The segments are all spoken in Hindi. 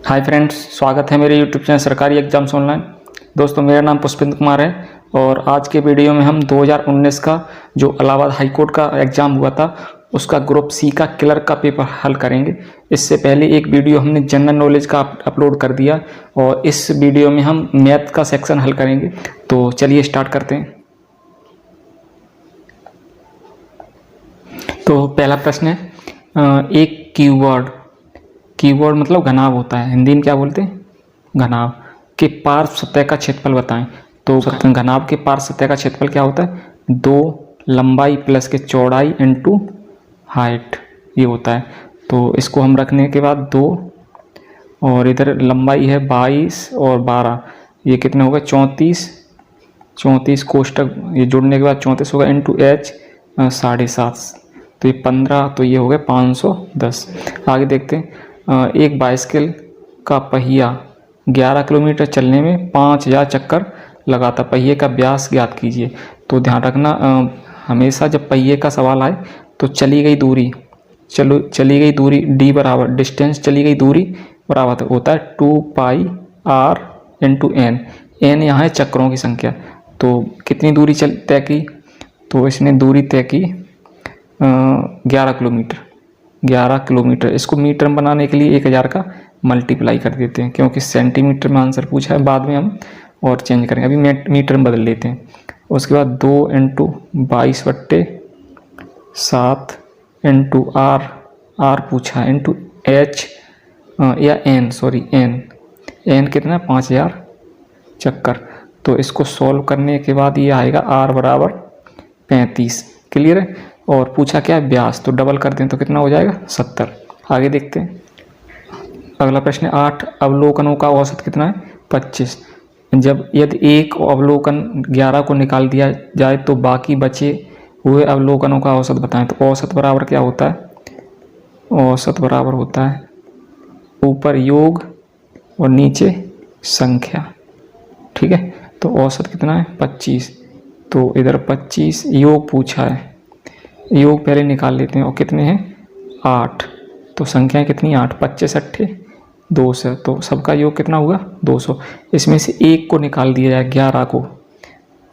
हाय फ्रेंड्स, स्वागत है मेरे यूट्यूब चैनल सरकारी एग्जाम्स ऑनलाइन। दोस्तों, मेरा नाम पुष्पिंद्र कुमार है और आज के वीडियो में हम 2019 का जो इलाहाबाद हाई कोर्ट का एग्ज़ाम हुआ था उसका ग्रुप सी का क्लर्क का पेपर हल करेंगे। इससे पहले एक वीडियो हमने जनरल नॉलेज का अपलोड कर दिया और इस वीडियो में हम मैथ का सेक्शन हल करेंगे। तो चलिए स्टार्ट करते हैं। तो पहला प्रश्न है, एक कीवर्ड मतलब घनाभ होता है, हिंदी में क्या बोलते हैं, घनाभ के पार्श्व सतह का क्षेत्रफल बताएं। तो घनाभ के पार्श्व सतह का क्षेत्रफल क्या होता है, 2 लंबाई प्लस के चौड़ाई इनटू हाइट, ये होता है। तो इसको हम रखने के बाद 2 और इधर लंबाई है 22 और 12, ये कितने हो गए 34 कोष्टक ये जुड़ने के बाद 34 होगा इनटू एच 7.5, तो ये 15, तो ये हो गए 510। आगे देखते हैं, एक बाइसिकल का पहिया 11 किलोमीटर चलने में 5000 चक्कर लगाता, पहिए का व्यास ज्ञात कीजिए। तो ध्यान रखना, हमेशा जब पहिए का सवाल आए तो चली गई दूरी डी बराबर डिस्टेंस, चली गई दूरी बराबर होता है 2πr इंटू एन। एन यहाँ है चक्रों की संख्या। तो कितनी दूरी तय की, तो इसने दूरी तय की 11 किलोमीटर। इसको मीटर में बनाने के लिए 1000 का मल्टीप्लाई कर देते हैं, क्योंकि सेंटीमीटर में आंसर पूछा है, बाद में हम और चेंज करेंगे, अभी मीटर में बदल लेते हैं। उसके बाद 2 इंटू 22/7 इंटू आर पूछा है इंटू एच या एन कितना 5000 चक्कर। तो इसको सॉल्व करने के बाद ये आएगा आर बराबर 35। क्लियर है। और पूछा क्या है व्यास, तो डबल कर दें तो कितना हो जाएगा 70। आगे देखते हैं। अगला प्रश्न है 8 अवलोकनों का औसत कितना है 25। जब यदि एक अवलोकन 11 को निकाल दिया जाए तो बाकी बचे हुए अवलोकनों का औसत बताएं। तो औसत बराबर क्या होता है, औसत बराबर होता है ऊपर योग और नीचे संख्या। ठीक है। तो औसत कितना है 25, तो इधर 25 योग पूछा है, योग पहले निकाल लेते हैं। और कितने हैं 8, तो संख्याएं कितनी 8, 25 8 200, तो सबका योग कितना हुआ 200। इसमें से एक को निकाल दिया जाए 11 को,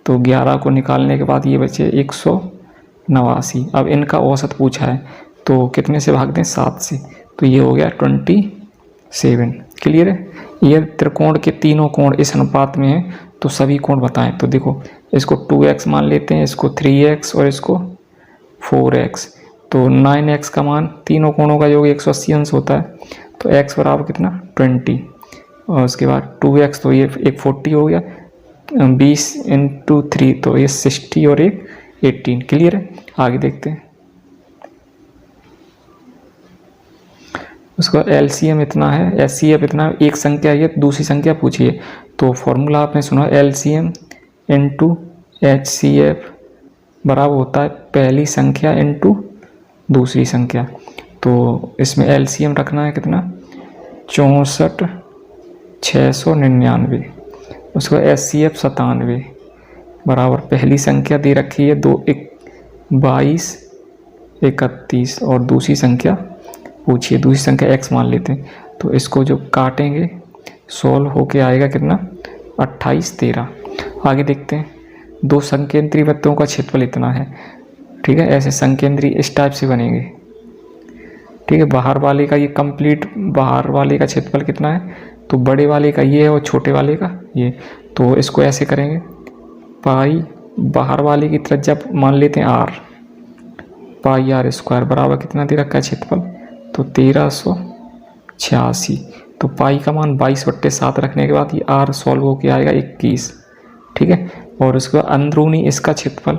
तो 11 को निकालने के बाद ये बचे 189। अब इनका औसत पूछा है तो कितने से भाग दें 7 से, तो ये हो गया 27। क्लियर है। ये त्रिकोण के तीनों कोण इस अनुपात में हैं, तो सभी कोण बताएं। तो देखो, इसको 2x मान लेते हैं, इसको 3x और इसको 4x, तो 9x का मान, तीनों कोणों का योग 180 अंश होता है। तो x बराबर कितना 20 और उसके बाद 2x, तो ये एक 40 हो गया, 20 इंटू 3, तो ये 60 और एक 18। क्लियर है। आगे देखते हैं। उसका LCM इतना है, SCF इतना है, एक संख्या ये दूसरी संख्या पूछिए। तो फॉर्मूला आपने सुना LCM इंटू HCF बराबर होता है पहली संख्या इंटू दूसरी संख्या। तो इसमें LCM रखना है कितना 64,699। उसका SCF 97 बराबर पहली संख्या दे रखी है 2231 और दूसरी संख्या पूछिए, दूसरी संख्या x मान लेते हैं। तो इसको जो काटेंगे सॉल्व होके आएगा कितना 2813। आगे देखते हैं। 2 संकेंद्री वृत्तों का क्षेत्रफल इतना है। ठीक है। ऐसे संकेंद्री इस टाइप से बनेंगे। ठीक है। बाहर वाले का ये कंप्लीट बाहर वाले का क्षेत्रफल कितना है, तो बड़े वाले का ये है और छोटे वाले का ये। तो इसको ऐसे करेंगे, पाई बाहर वाले की त्रिज्या मान लेते हैं r, पाई r स्क्वायर बराबर कितना दे रखा है क्षेत्रफल, तो 1386। तो पाई का मान 22/7 रखने के बाद ये r सॉल्व होके आएगा 21। ठीक है। और उसका अंदरूनी इसका क्षेत्रफल,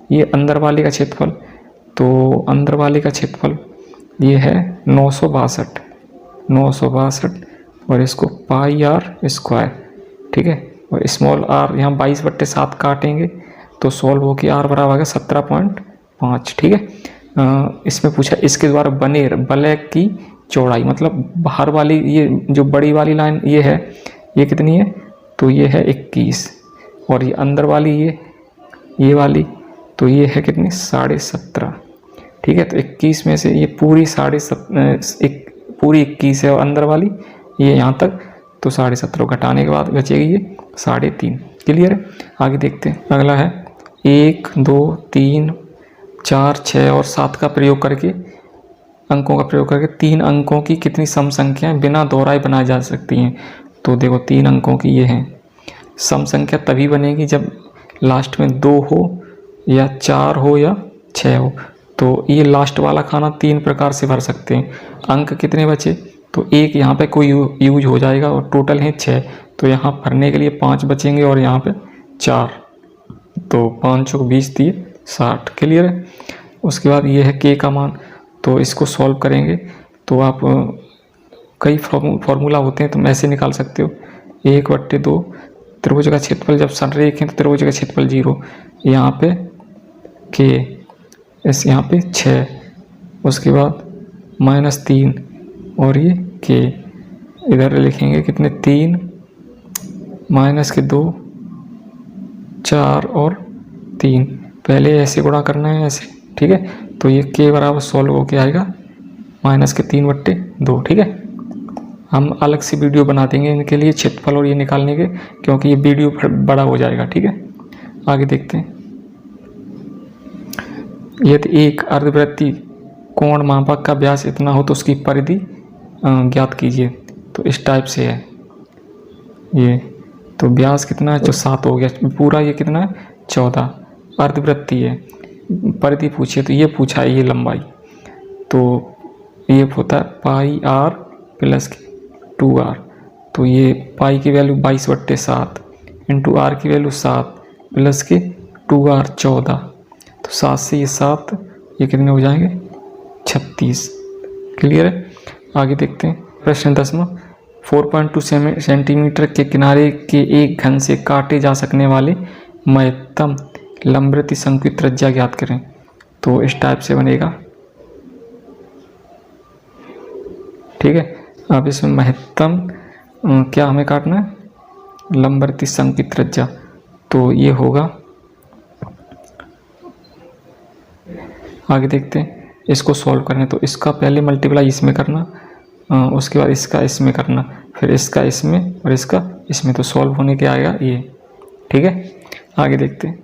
ये अंदर वाले का क्षेत्रफल, तो अंदर वाले का क्षेत्रफल ये है 962 और इसको पाई r स्क्वायर। ठीक है। और स्मॉल r यहाँ 22/7 काटेंगे तो सॉल्व होके r बराबर है 17.5। ठीक है। इसमें पूछा इसके द्वारा बने वलय की चौड़ाई, मतलब बाहर वाली ये जो बड़ी वाली लाइन ये है, ये कितनी है, तो ये है 21 और ये अंदर वाली ये वाली, तो ये है कितनी 17.5। ठीक है। तो 21 में से ये पूरी 21 है और अंदर वाली ये यहाँ तक, तो 17.5 घटाने के बाद बचेगी ये 3.5। क्लियर है। आगे देखते हैं। अगला है 1, 2, 3, 4, 6 और 7 का प्रयोग करके, अंकों का प्रयोग करके 3 अंकों की कितनी सम संख्याएं बिना दोहराए बनाई जा सकती हैं। तो देखो 3 अंकों की ये हैं। सम संख्या तभी बनेगी जब लास्ट में 2 हो या 4 हो या 6 हो। तो ये लास्ट वाला खाना 3 प्रकार से भर सकते हैं। अंक कितने बचे, तो एक यहाँ पे कोई यूज हो जाएगा और टोटल है 6, तो यहाँ भरने के लिए 5 बचेंगे और यहाँ पे 4, तो 5 को 20 दिए 60। क्लियर है। उसके बाद ये है के का मान, तो इसको सॉल्व करेंगे तो आप कई फॉर्मूला होते हैं, तुम ऐसे निकाल सकते हो 1/2 त्रिभुज का क्षेत्रफल जब संरेख है तो त्रिभुज का क्षेत्रफल 0, यहाँ पे के, इस यहाँ पे 6, उसके बाद -3 और ये के, इधर लिखेंगे कितने 3 -2 4 और 3, पहले ऐसे गुणा करना है ऐसे। ठीक है। तो ये के बराबर सॉल्व होके आएगा -3/2। ठीक है। हम अलग से वीडियो बना देंगे इनके लिए क्षेत्रफल और ये निकालने के, क्योंकि ये वीडियो बड़ा हो जाएगा। ठीक है। आगे देखते हैं। यदि एक अर्धवृत्तीय कोण मापक का व्यास इतना हो तो उसकी परिधि ज्ञात कीजिए। तो इस टाइप से है ये। तो व्यास कितना है, जो 7 हो गया पूरा, ये कितना है 14, अर्धवृत्तीय है। परिधि पूछिए तो ये पूछा है, ये लंबाई, तो ये होता है πr + 2r। तो ये पाई की वैल्यू 22/7 इंटू आर की वैल्यू 7 प्लस के 2r 14, तो 7 से ये 7, ये कितने हो जाएंगे 36। क्लियर है। आगे देखते हैं। प्रश्न 10वां, 4.2 सेंटीमीटर के किनारे के एक घन से काटे जा सकने वाले महत्तम लंबवृत्तीय शंकु की त्रिज्या ज्ञात करें। तो इस टाइप से बनेगा। ठीक है। अब इसमें महत्तम क्या हमें काटना है, लंबवृत्तीय शंकु की त्रिज्या, तो ये होगा, आगे देखते हैं। इसको सॉल्व करना तो इसका पहले मल्टीप्लाई इसमें करना, उसके बाद इसका इसमें करना, फिर इसका इसमें और इसका इसमें, तो सॉल्व होने के आएगा ये। ठीक है। आगे देखते हैं।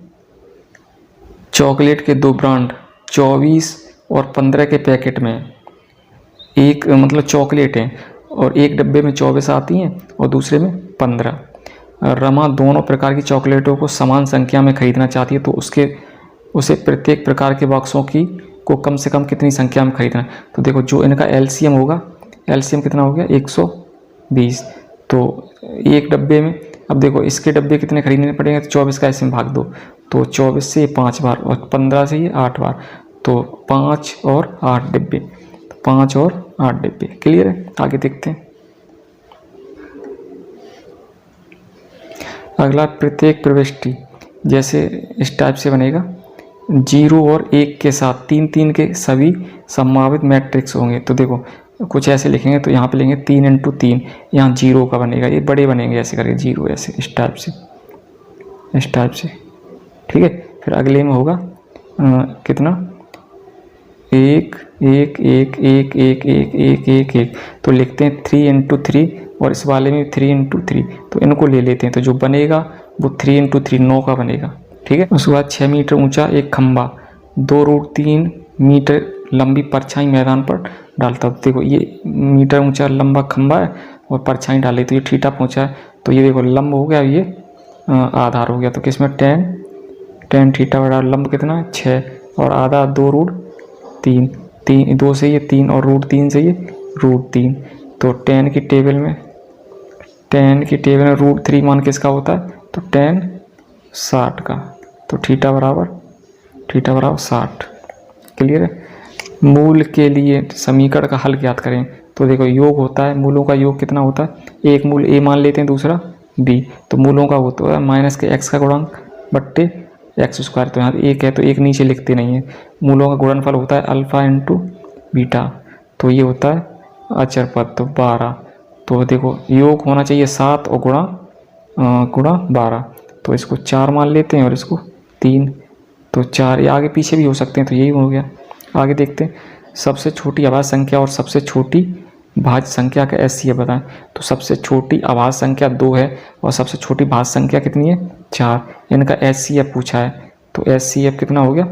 चॉकलेट के 2 ब्रांड 24 और 15 के पैकेट में, एक मतलब चॉकलेट है और एक डब्बे में 24 आती हैं और दूसरे में 15। रमा दोनों प्रकार की चॉकलेटों को समान संख्या में खरीदना चाहती है, तो उसे प्रत्येक प्रकार के बॉक्सों को कम से कम कितनी संख्या में खरीदना है। तो देखो जो इनका एलसीएम होगा, एलसीएम कितना हो गया 120। तो एक डब्बे में, अब देखो इसके डब्बे कितने खरीदने पड़ेंगे, तो 24 का ऐसे में भाग दो, तो 24 से 5 बार और 15 से ये 8 बार, तो 5 और 8 डिब्बे, 5 और 8 डिब्बे। क्लियर है। आगे देखते हैं। अगला प्रत्येक प्रविष्टि, जैसे इस टाइप से बनेगा, 0 और 1 के साथ 3-3 के सभी संभावित मैट्रिक्स होंगे। तो देखो कुछ ऐसे लिखेंगे, तो यहाँ पे लेंगे 3 × 3, यहाँ 0 का बनेगा, ये बड़े बनेंगे ऐसे करके 0 ऐसे, इस टाइप से, इस टाइप से। ठीक है। फिर अगले में होगा कितना 1 1 1 1 1 1 1 1 1, तो लिखते हैं 3 × 3 और इस वाले में 3 × 3, तो इनको ले लेते हैं, तो जो बनेगा वो 3 × 3 9 का बनेगा। ठीक है। उसके बाद 6 मीटर ऊंचा एक खंबा 2√3 मीटर लंबी परछाई मैदान पर डालता। देखो ये मीटर ऊंचा लंबा खंबा है और परछाई डाली, तो ये थीटा पहुंचा है, तो ये देखो लंब हो गया, ये आधार हो गया, तो किसमें tan थीटा बड़ा लंब कितना है 6 और आधा 2√3, 2 से ये 3 और √3 से ये √3, तो tan की टेबल में √3 मान किसका होता है, तो tan 60 का, तो थीटा बराबर 60। क्लियर है। मूल के लिए समीकरण का हल ज्ञात करें। तो देखो योग होता है, मूलों का योग कितना होता है, एक मूल a मान लेते हैं, दूसरा b, तो मूलों का होता है माइनस के x का गुणांक बट्टे x²। तो यहाँ एक है तो एक नीचे लिखते नहीं है। मूलों का गुणनफल होता है अल्फा × बीटा, तो ये होता है अचर पद, तो 12। तो देखो योग होना चाहिए 7 और गुणा 12, तो इसको 4 मान लेते हैं और इसको 3, तो 4, ये आगे पीछे भी हो सकते हैं, तो यही हो गया। आगे देखते हैं। सबसे छोटी आवाज़ संख्या और सबसे छोटी भाज्य संख्या का एचसीएफ बताएं। तो सबसे छोटी अभाज्य संख्या 2 है और सबसे छोटी भाज्य संख्या कितनी है 4। इनका एचसीएफ पूछा है तो एचसीएफ कितना हो गया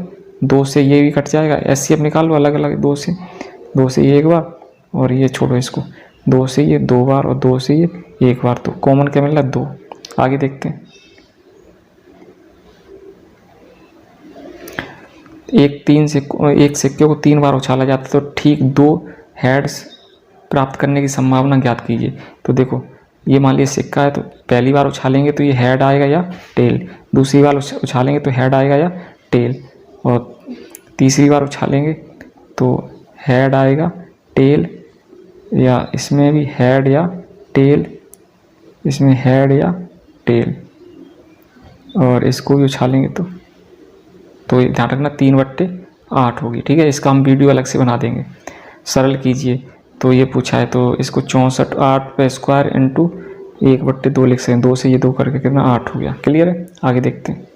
2 से ये भी कट जाएगा। एचसीएफ निकाल लो अलग अलग, 2 से ये एक बार और ये छोड़ो इसको, 2 से ये 2 बार और 2 से ये एक बार, तो कॉमन क्या मिल रहा है 2। आगे देखते हैं। एक सिक्के को 3 बार उछाला जाता है तो ठीक 2 हेड्स प्राप्त करने की संभावना ज्ञात कीजिए। तो देखो ये मान लीजिए सिक्का है तो पहली बार उछालेंगे तो ये हेड आएगा या टेल, दूसरी बार उछालेंगे तो हेड आएगा या टेल, और तीसरी बार उछालेंगे तो हेड आएगा टेल, या इसमें भी हेड या टेल, इसमें हेड या टेल, और इसको भी उछालेंगे तो ध्यान रखना 3/8 होगी। ठीक है, इसका हम वीडियो अलग से बना देंगे। सरल कीजिए तो ये पूछा है तो इसको 64 8 पे स्क्वायर इंटू 1/2 लिख सकते हैं। 2 से ये 2 करके कितना 8 हो गया। क्लियर है, आगे देखते हैं।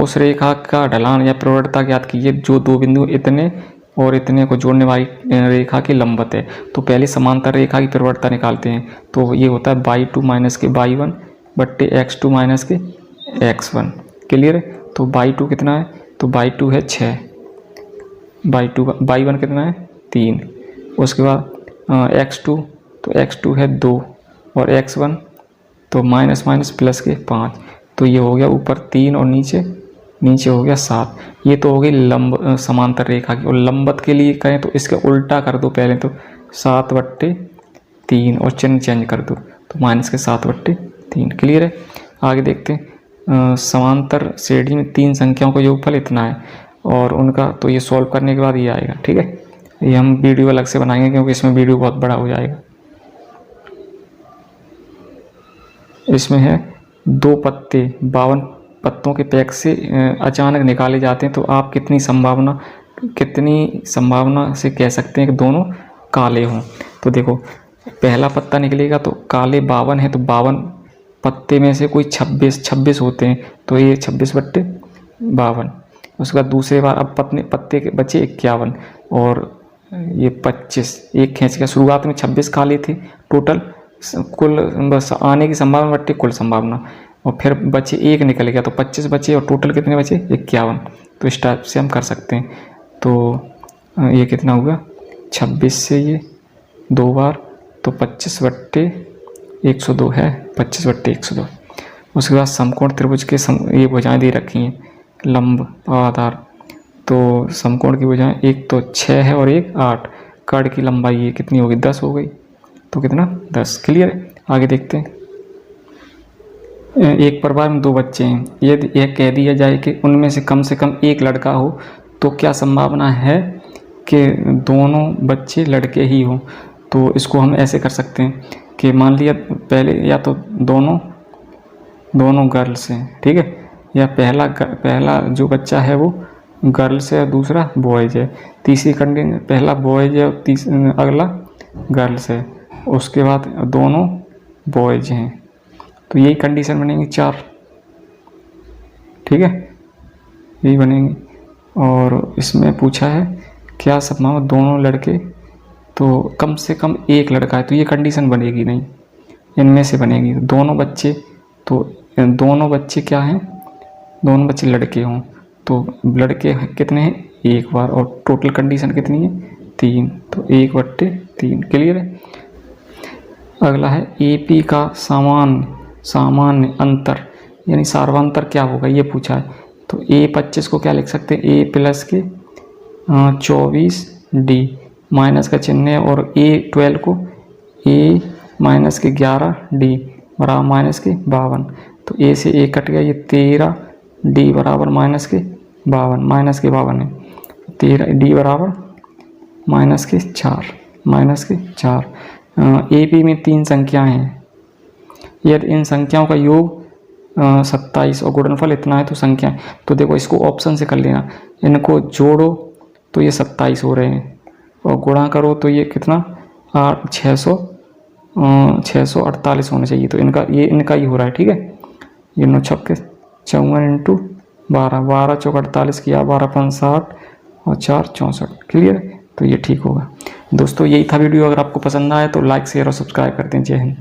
उस रेखा का ढलान या प्रवणता ज्ञात कीजिए जो 2 बिंदु इतने और इतने को जोड़ने वाली रेखा की लंबवत है। तो पहले समांतर रेखा की प्रवणता निकालते हैं तो ये होता है y2 माइनस के y1 बट्टे x2 माइनस के x1। क्लियर है, तो y2 कितना है तो y2 है 6, y1 कितना है 3, उसके बाद x2 तो x2 है 2 और x1 तो माइनस माइनस प्लस के 5, तो ये हो गया ऊपर 3 और नीचे हो गया 7। ये तो हो गई समांतर रेखा की। और लंबवत के लिए करें तो इसका उल्टा कर दो, पहले तो 7/3 और चिन्ह चेंज कर दो तो माइनस के 7/3। क्लियर है, आगे देखते हैं। समांतर श्रेणी में 3 संख्याओं का योगफल इतना है और उनका तो ये सॉल्व करने के बाद ये आएगा। ठीक है, ये हम वीडियो अलग से बनाएंगे क्योंकि इसमें वीडियो बहुत बड़ा हो जाएगा। इसमें है 2 पत्ते 52 पत्तों के पैक से अचानक निकाले जाते हैं तो आप कितनी संभावना से कह सकते हैं कि दोनों काले हों। तो देखो पहला पत्ता निकलेगा तो काले 52 है तो 52 पत्ते में से कोई 26 होते हैं तो ये 26/52। उसके बाद दूसरे बार अब पत्ते के बचे 51 और ये 25, एक खींच के शुरुआत में 26 काले थे टोटल, कुल बस आने की संभावना बट्टे कुल संभावना, और फिर बचे एक निकल गया तो 25 बचे और टोटल कितने बचे 51। तो इस टाइप से हम कर सकते हैं। तो ये कितना हुआ 26 से ये 2 बार तो 25/102 है, 25/102। उसके बाद समकोण त्रिभुज के ये भुजाएं दे रखी हैं लंब आधार, तो समकोण की भुजाएं एक तो 6 है और एक 8, कर्ण की लंबाई ये कितनी होगी 10 हो गई, तो कितना 10। क्लियर है, आगे देखते हैं। एक परिवार में 2 बच्चे हैं, यदि यह कह दिया जाए कि उनमें से कम एक लड़का हो तो क्या संभावना है कि दोनों बच्चे लड़के ही हों। तो इसको हम ऐसे कर सकते हैं कि मान लिया पहले या तो दोनों गर्ल्स हैं, ठीक है, या पहला जो बच्चा है वो गर्ल्स है और दूसरा बॉयज है, तीसरी कंडीशन पहला बॉयज है और अगला गर्ल्स है, उसके बाद दोनों बॉयज हैं, तो यही कंडीशन बनेंगी 4। ठीक है, यही बनेंगी। और इसमें पूछा है क्या संभावना दोनों लड़के, तो कम से कम एक लड़का है तो ये कंडीशन बनेगी नहीं, इनमें से बनेगी दोनों बच्चे, तो दोनों बच्चे क्या हैं दोनों बच्चे लड़के हों तो लड़के कितने हैं एक बार, और टोटल कंडीशन कितनी है 3, तो 1/3। क्लियर है। अगला है AP का सामान्य अंतर यानी सार्वंतर क्या होगा ये पूछा है। तो A25 को क्या लिख सकते हैं A प्लस के 24D माइनस का चिन्ह है, और A12 को A माइनस के 11D बराबर माइनस के 52, तो A से A कट गया, ये 13D बराबर माइनस के 52 है, 13D बराबर माइनस के 4। AP में 3 संख्याएं हैं, यदि इन संख्याओं का योग 27 और गुणनफल इतना है तो संख्या, तो देखो इसको ऑप्शन से कर लेना, इनको जोड़ो तो ये 27 हो रहे हैं और गुणा करो तो ये कितना 648 होने चाहिए, तो इनका ही हो रहा है। ठीक है, ये 9 छक्के 54 इंटू 12 12 चौक 48 किया, 12 5 60 और 4 64। क्लियर है, तो ये ठीक होगा। दोस्तों यही था वीडियो, अगर आपको पसंद आए तो लाइक शेयर और सब्सक्राइब कर दें। जय हिंद।